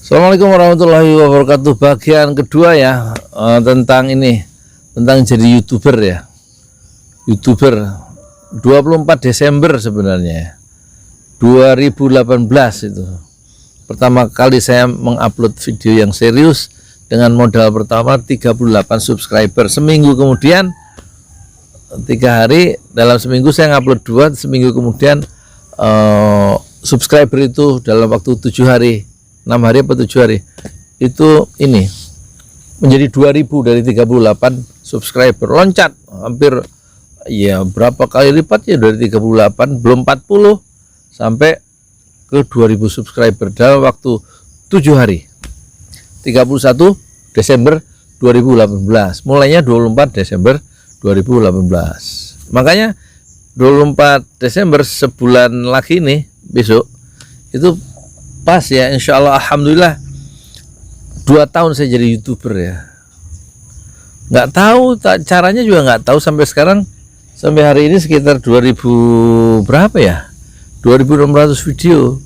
Assalamualaikum warahmatullahi wabarakatuh. Bagian kedua ya, tentang ini, tentang jadi YouTuber ya. YouTuber 24 Desember sebenarnya 2018 itu pertama kali saya mengupload video yang serius dengan modal pertama 38 subscriber. Seminggu kemudian, 3 hari, dalam seminggu saya ngupload 2, seminggu kemudian subscriber itu dalam waktu 7 hari, 6 hari apa 7 hari itu ini menjadi 2000 dari 38 subscriber, loncat hampir ya berapa kali lipat ya, dari 38 belum 40 sampai ke 2000 subscriber dalam waktu 7 hari, 31 Desember 2018, mulainya 24 Desember 2018. Makanya 24 Desember sebulan lagi nih, besok itu pas ya, insya Allah, alhamdulillah 2 tahun saya jadi YouTuber ya. Nggak tahu caranya juga nggak tahu sampai sekarang, sampai hari ini sekitar 2000 berapa ya, 2600 video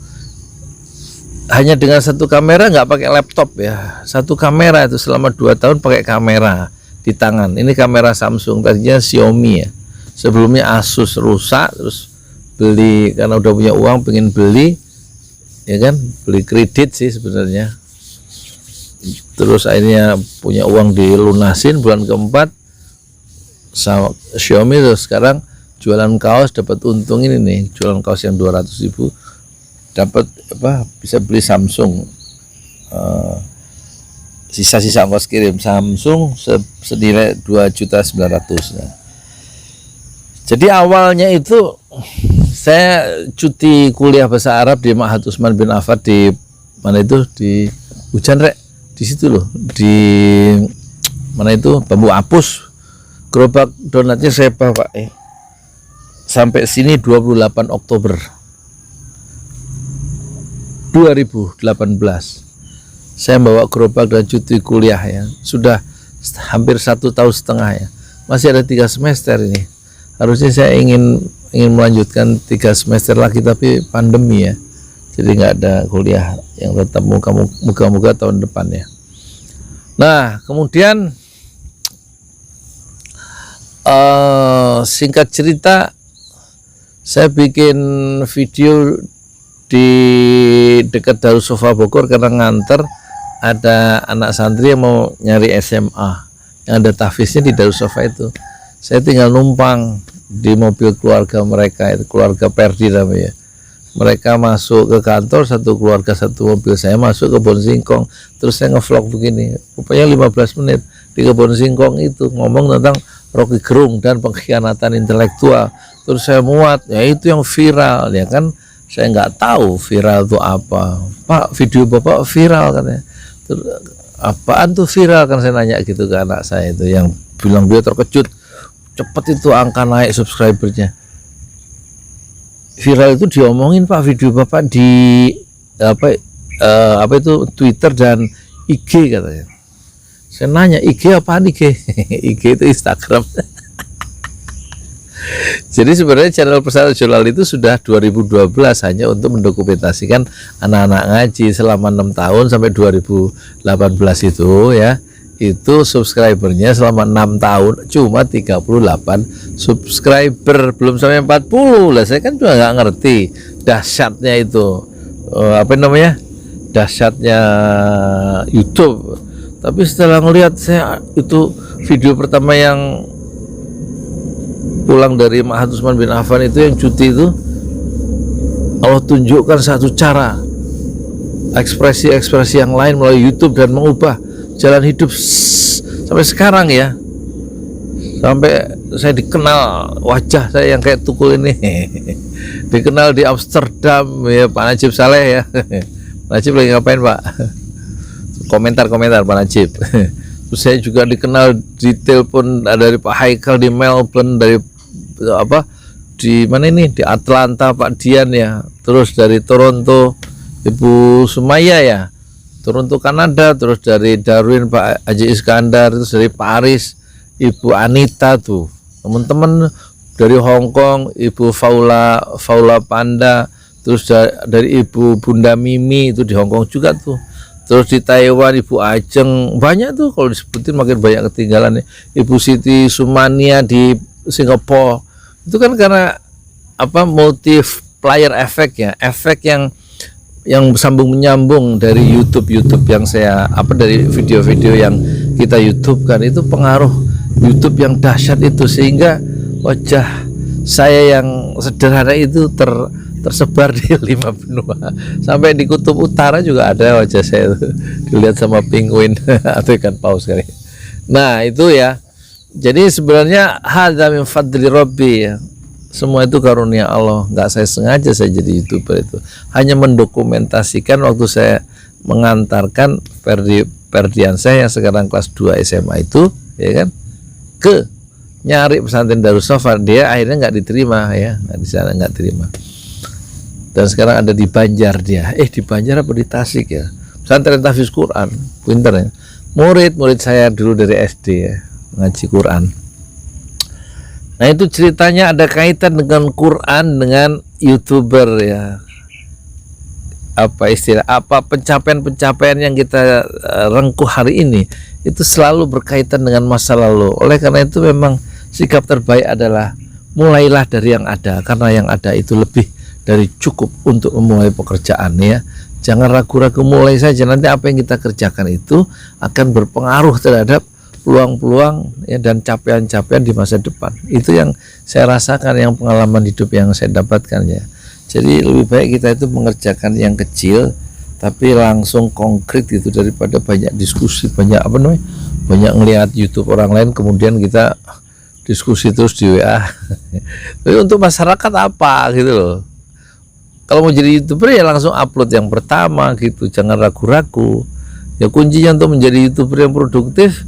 hanya dengan satu kamera, nggak pakai laptop ya, satu kamera itu selama 2 tahun pakai kamera di tangan. Ini kamera Samsung, tadinya Xiaomi ya, sebelumnya Asus rusak, terus beli karena udah punya uang pengen beli ya kan, beli kredit sih sebenarnya, terus akhirnya punya uang dilunasin bulan keempat sama Xiaomi. Terus sekarang jualan kaos dapat untung ini nih, jualan kaos yang 200.000 dapat apa, bisa beli Samsung, sisa-sisa ongkos kirim Samsung senilai 2.900.000 ya. Jadi awalnya itu saya cuti kuliah bahasa Arab di Ma'had Utsman bin Affan di mana itu, di Hujan Rek, di situ loh, di mana itu, Bambu Apus. Gerobak donatnya saya bawa sampai sini 28 Oktober 2018 saya bawa gerobak dan cuti kuliah ya, sudah hampir 1,5 tahun ya, masih ada 3 semester ini. Harusnya saya ingin melanjutkan 3 semester lagi, tapi pandemi ya, jadi nggak ada kuliah yang tetap, moga-moga tahun depan ya. Nah kemudian singkat cerita, saya bikin video di dekat Darussofa Bogor karena nganter ada anak santri yang mau nyari SMA yang ada tahfiznya di Darussofa itu. Saya tinggal numpang di mobil keluarga mereka, itu keluarga Perdi namanya. Mereka masuk ke kantor, satu keluarga satu mobil, saya masuk ke Kebon Singkong, terus saya ngevlog begini, rupanya 15 menit di Kebon Singkong itu ngomong tentang Rocky Gerung dan pengkhianatan intelektual. Terus saya muat, ya itu yang viral ya kan. Saya nggak tahu viral itu apa. Pak, video bapak viral katanya. Terus, apaan tuh viral, kan saya nanya gitu ke anak saya itu, yang bilang dia terkejut, cepet itu angka naik subscribernya. Viral itu diomongin Pak, video bapak di apa itu Twitter dan IG katanya. Saya nanya, IG apaan IG? IG itu Instagram. Jadi sebenarnya channel Pesantren Jurnal itu sudah 2012 hanya untuk mendokumentasikan anak-anak ngaji selama 6 tahun sampai 2018 itu ya. Itu subscribernya selama 6 tahun cuma 38 subscriber, belum sampai 40 lah. Saya kan juga nggak ngerti dahsyatnya itu, apa namanya, dahsyatnya YouTube. Tapi setelah ngelihat saya itu video pertama yang pulang dari Ma'had Utsman bin Affan itu, yang cuti itu, Allah tunjukkan satu cara ekspresi-ekspresi yang lain melalui YouTube dan mengubah jalan hidup sampai sekarang ya, sampai saya dikenal, wajah saya yang kayak tukul ini dikenal di Amsterdam ya, Pak Najib Saleh ya. Pak Najib lagi ngapain Pak? Komentar Pak Najib. Terus saya juga dikenal di telepon dari Pak Haikal di Melbourne, dari apa di mana ini, di Atlanta Pak Dian ya, terus dari Toronto Ibu Sumaya ya, Toronto Kanada, terus dari Darwin Pak Haji Iskandar, terus dari Paris Ibu Anita tuh, teman-teman dari Hong Kong Ibu Faula Panda, terus dari Ibu Bunda Mimi itu di Hong Kong juga tuh, Terus di Taiwan Ibu Ajeng, banyak tuh kalau disebutin makin banyak ketinggalan nih. Ibu Siti Sumania di Singapura. Itu kan karena apa, multiplier effect ya, efek yang sambung menyambung dari YouTube yang saya dari video-video yang kita YouTube kan, itu pengaruh YouTube yang dahsyat itu, sehingga wajah saya yang sederhana itu tersebar di 5 benua, sampai di kutub utara juga ada wajah saya dilihat sama penguin atau ikan paus kali. Nah itu ya, jadi sebenarnya hadza min fadli rabbi ya. Semua itu karunia Allah, nggak saya sengaja saya jadi YouTuber itu. Hanya mendokumentasikan waktu saya mengantarkan Ferdian saya yang sekarang kelas 2 SMA itu, ya kan, ke nyari pesantren Darussafa. Dia akhirnya nggak diterima ya, di sana nggak terima. Dan sekarang ada di Banjar dia. Di Banjar apa di Tasik ya? Pesantren Tahfiz Quran, pinter ya. Murid saya dulu dari SD ya, ngaji Quran. Nah itu ceritanya ada kaitan dengan Quran dengan YouTuber ya. Apa pencapaian yang kita rengkuh hari ini itu selalu berkaitan dengan masa lalu. Oleh karena itu memang sikap terbaik adalah mulailah dari yang ada, karena yang ada itu lebih dari cukup untuk memulai pekerjaan ya. Jangan ragu-ragu, mulai saja, nanti apa yang kita kerjakan itu akan berpengaruh terhadap peluang-peluang ya, dan capaian-capaian di masa depan. Itu yang saya rasakan, yang pengalaman hidup yang saya dapatkan ya. Jadi lebih baik kita itu mengerjakan yang kecil tapi langsung konkret gitu, daripada banyak diskusi, banyak ngelihat YouTube orang lain kemudian kita diskusi terus di WA. Tapi untuk masyarakat apa gitu loh. Kalau mau jadi YouTuber ya langsung upload yang pertama gitu, jangan ragu-ragu. Ya kuncinya untuk menjadi YouTuber yang produktif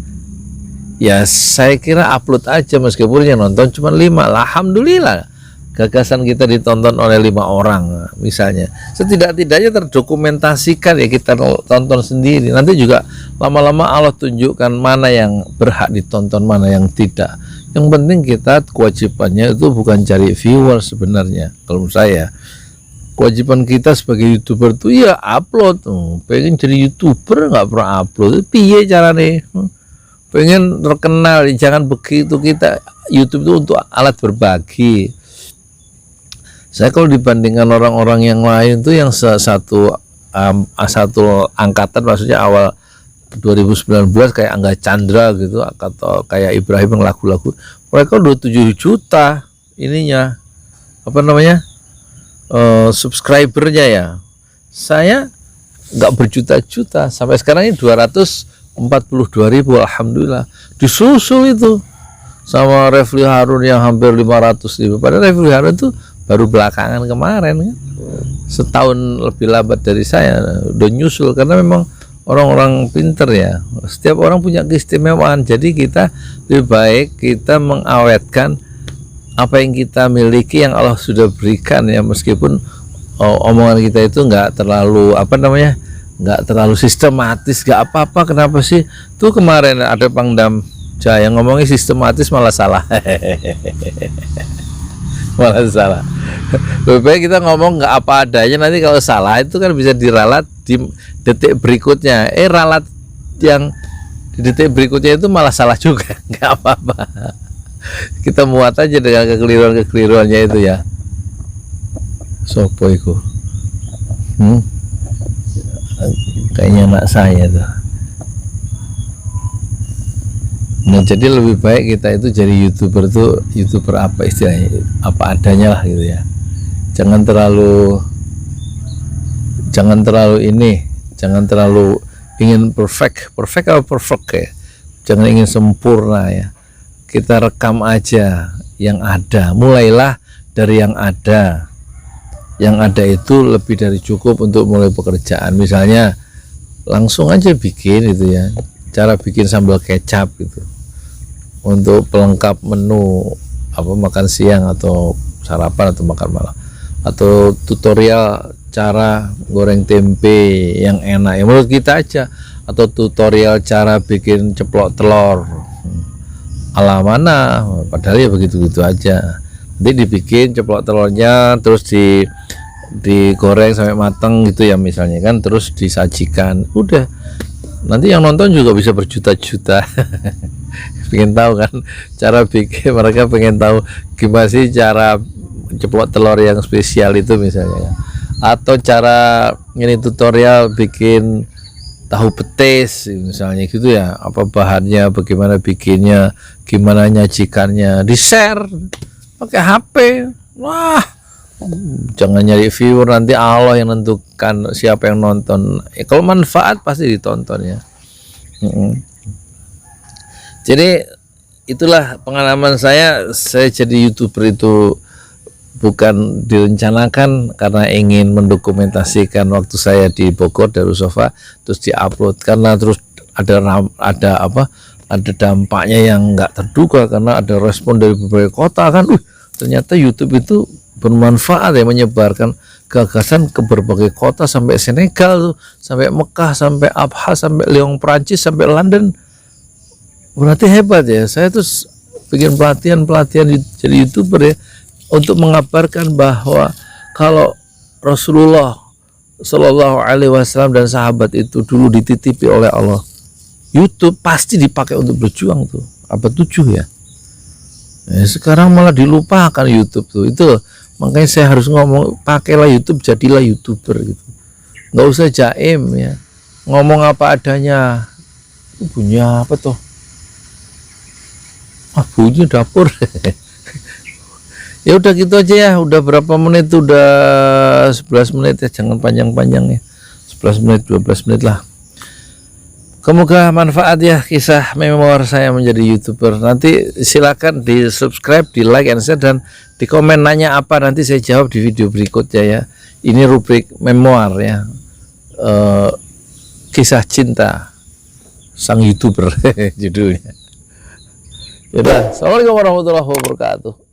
ya saya kira upload aja, meskipun yang nonton cuma 5. Alhamdulillah gagasan kita ditonton oleh 5 orang misalnya, setidak-tidaknya terdokumentasikan ya, kita tonton sendiri. Nanti juga lama-lama Allah tunjukkan mana yang berhak ditonton, mana yang tidak. Yang penting kita kewajibannya itu bukan cari viewers sebenarnya. Kalau saya, kewajiban kita sebagai YouTuber itu ya upload. Pengen jadi YouTuber nggak pernah upload, piye caranya? Pengen terkenal, jangan begitu. Kita YouTube itu untuk alat berbagi. Saya kalau dibandingkan orang-orang yang lain tuh yang satu angkatan, maksudnya awal 2019 kayak Angga Chandra gitu, atau kayak Ibrahim yang lagu-lagu, mereka udah 7 juta ininya subscribernya ya. Saya nggak berjuta-juta, sampai sekarang ini 242.000, alhamdulillah. Disusul itu sama Refli Harun yang hampir 500.000. Padahal Refli Harun itu baru belakangan kemarin kan, setahun lebih lambat dari saya udah nyusul, karena memang orang-orang pinter ya, setiap orang punya keistimewaan. Jadi kita lebih baik kita mengawetkan apa yang kita miliki, yang Allah sudah berikan ya, meskipun omongan kita itu nggak terlalu nggak terlalu sistematis, nggak apa-apa. Kenapa sih tuh kemarin ada Pangdam Jaya ngomongnya sistematis malah salah. Malah salah. Lebih baik kita ngomong nggak apa adanya, nanti kalau salah itu kan bisa diralat di detik berikutnya. Ralat yang di detik berikutnya itu malah salah juga, nggak apa-apa. Kita muat aja dengan kekeliruannya itu ya. Sopo iku? Kayaknya anak saya tuh. Nah jadi lebih baik kita itu jadi YouTuber tuh, YouTuber apa istilahnya, apa adanya lah gitu ya. Jangan terlalu ingin perfect ya. Jangan ingin sempurna ya. Kita rekam aja yang ada, mulailah dari yang ada. Yang ada itu lebih dari cukup untuk mulai pekerjaan. Misalnya langsung aja bikin itu ya, cara bikin sambal kecap gitu, untuk pelengkap menu makan siang atau sarapan atau makan malam, atau tutorial cara goreng tempe yang enak ya menurut kita aja, atau tutorial cara bikin ceplok telur ala mana, padahal ya begitu-begitu aja. Nanti dibikin ceplok telurnya, terus digoreng sampai matang gitu ya misalnya kan, terus disajikan, udah nanti yang nonton juga bisa berjuta-juta. Pengen tahu kan cara bikin, mereka pengen tahu gimana sih cara ceplok telur yang spesial itu misalnya, atau cara ini tutorial bikin tahu petis misalnya gitu ya, apa bahannya, bagaimana bikinnya, gimana nyajikannya, di share pakai HP. Wah, jangan nyari viewer, nanti Allah yang nentukan siapa yang nonton. Kalau manfaat pasti ditonton ya. Jadi itulah pengalaman saya jadi YouTuber itu bukan direncanakan karena ingin mendokumentasikan waktu saya di Bogor Darussofa terus diupload, karena terus ada dampaknya yang nggak terduga karena ada respon dari berbagai kota kan. Ternyata YouTube itu bermanfaat ya, menyebarkan gagasan ke berbagai kota sampai Senegal tuh, sampai Mekah, sampai Abha, sampai Lyon Prancis, sampai London. Berarti hebat ya. Saya tuh bikin pelatihan jadi YouTuber ya, untuk mengabarkan bahwa kalau Rasulullah Shallallahu Alaihi Wasallam dan sahabat itu dulu dititipi oleh Allah, YouTube pasti dipakai untuk berjuang tuh. Apa 7 ya? Sekarang malah dilupakan YouTube tuh. Itu makanya saya harus ngomong, pakailah YouTube, jadilah YouTuber gitu. Nggak usah jaim ya, ngomong apa adanya. Bunyi apa tuh? Bunyi dapur. Ya udah gitu aja ya, udah berapa menit, udah 11 menit ya, jangan panjang-panjang ya, 11 menit 12 menit lah. Semoga manfaat ya kisah memor saya menjadi YouTuber. Nanti silakan di subscribe, di like and share, dan di komen nanya apa, nanti saya jawab di video berikutnya ya. Ini rubrik memoir ya, kisah cinta sang YouTuber judulnya. Yaudah, assalamualaikum warahmatullahi wabarakatuh.